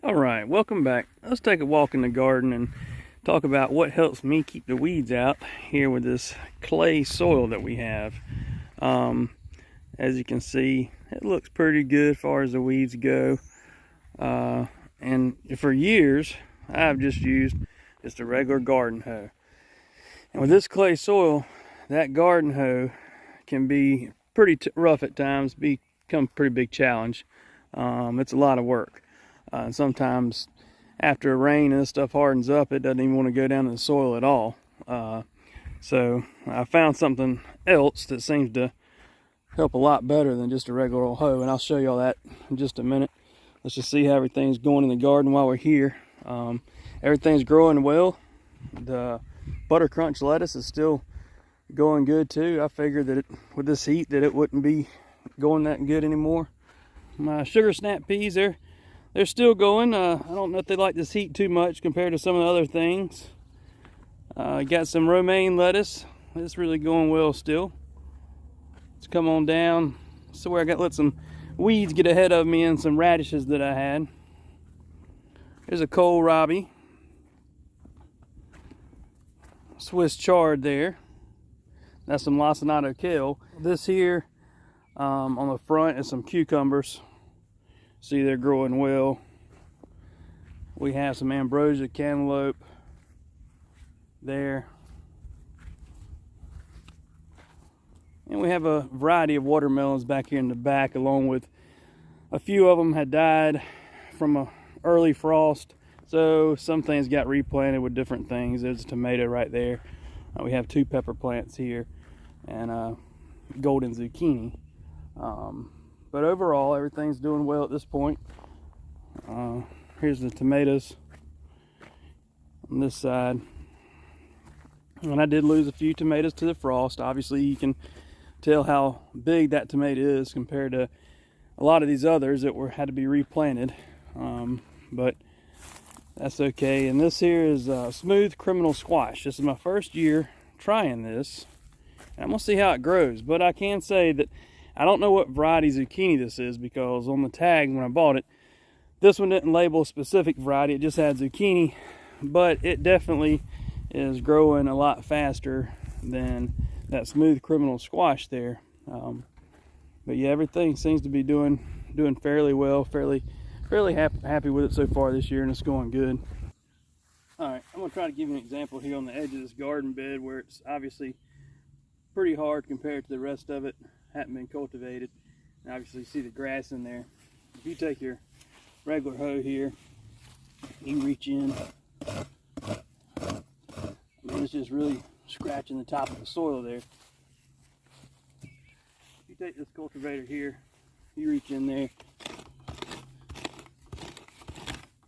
All right, welcome back. Let's take a walk in the garden and talk about what helps me keep the weeds out here with this clay soil that we have. As you can see, it looks pretty good as far as the weeds go. And for years, I've just used a regular garden hoe. And with this clay soil, that garden hoe can be pretty rough at times, become a pretty big challenge. It's a lot of work. Sometimes after a rain and this stuff hardens up, it doesn't even want to go down in the soil at all. So I found something else that seems to help a lot better than just a regular old hoe, and I'll show you all that in just a minute. Let's just see how everything's going in the garden while we're here. Everything's growing well. The butter crunch lettuce is still going good too. I figured that with this heat that it wouldn't be going that good anymore. My sugar snap peas, they're still going. I don't know if they like this heat too much compared to some of the other things. Got some romaine lettuce. It's really going well still. Let's come on down. So where I got let some weeds get ahead of me and some radishes that I had. There's a kohlrabi. Swiss chard there. That's some lacinato kale. This here on the front is some cucumbers. See, they're growing well. We have some ambrosia cantaloupe there. And we have a variety of watermelons back here in the back, along with a few of them had died from an early frost. So some things got replanted with different things. There's a tomato right there. We have 2 pepper plants here and golden zucchini. But overall, everything's doing well at this point. Here's the tomatoes on this side. And I did lose a few tomatoes to the frost. Obviously, you can tell how big that tomato is compared to a lot of these others that had to be replanted. But that's okay. And this here is smooth criminal squash. This is my first year trying this. And I'm gonna see how it grows. But I can say that I don't know what variety zucchini this is, because on the tag when I bought it, this one didn't label a specific variety. It just had zucchini, but it definitely is growing a lot faster than that smooth criminal squash there. But yeah, everything seems to be doing fairly well. Fairly happy with it so far this year, and it's going good. All right, I'm gonna try to give you an example here on the edge of this garden bed where it's obviously pretty hard compared to the rest of it. Hadn't been cultivated. And obviously you see the grass in there. If you take your regular hoe here, you reach in, I mean, it's just really scratching the top of the soil there. If you take this cultivator here, you reach in there,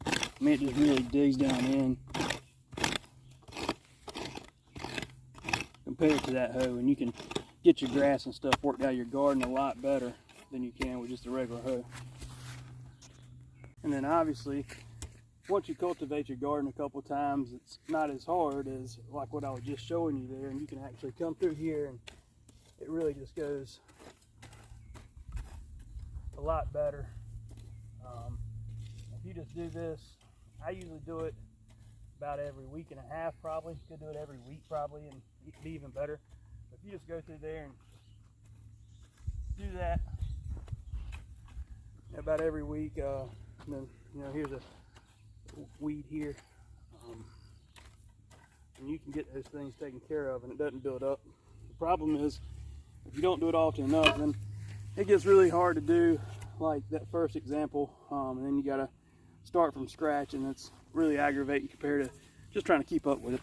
I mean, it just really digs down in compared to that hoe, and you can get your grass and stuff worked out of your garden a lot better than you can with just a regular hoe. And then obviously, once you cultivate your garden a couple times, it's not as hard as like what I was just showing you there, and you can actually come through here and it really just goes a lot better. If you just do this, I usually do it about every week and a half probably. Could do it every week probably and it'd be even better. If you just go through there and do that about every week, and then here's a weed here, and you can get those things taken care of and it doesn't build up. The problem is if you don't do it often enough, then it gets really hard to do, like that first example, and then you got to start from scratch, and it's really aggravating compared to just trying to keep up with it.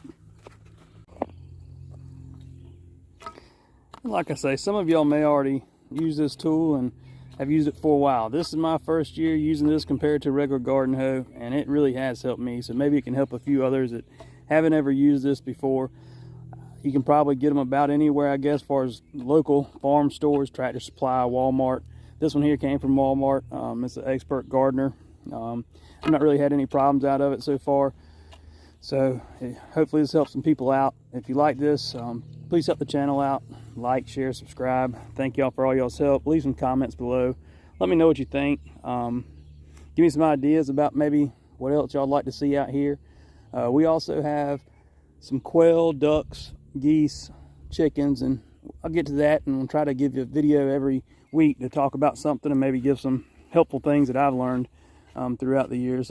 Like I say, some of y'all may already use this tool and have used it for a while. This is my first year using this compared to a regular garden hoe, and it really has helped me. So maybe it can help a few others that haven't ever used this before. You can probably get them about anywhere, I guess, as far as local farm stores, Tractor Supply, Walmart. This one here came from Walmart. It's an Expert Gardener. I've not really had any problems out of it so far. So hopefully this helps some people out. If you like this, please help the channel out. Like, share, subscribe. Thank y'all for all y'all's help. Leave some comments below. Let me know what you think. Give me some ideas about maybe what else y'all like to see out here. We also have some quail, ducks, geese, chickens, and I'll get to that and we'll try to give you a video every week to talk about something and maybe give some helpful things that I've learned throughout the years.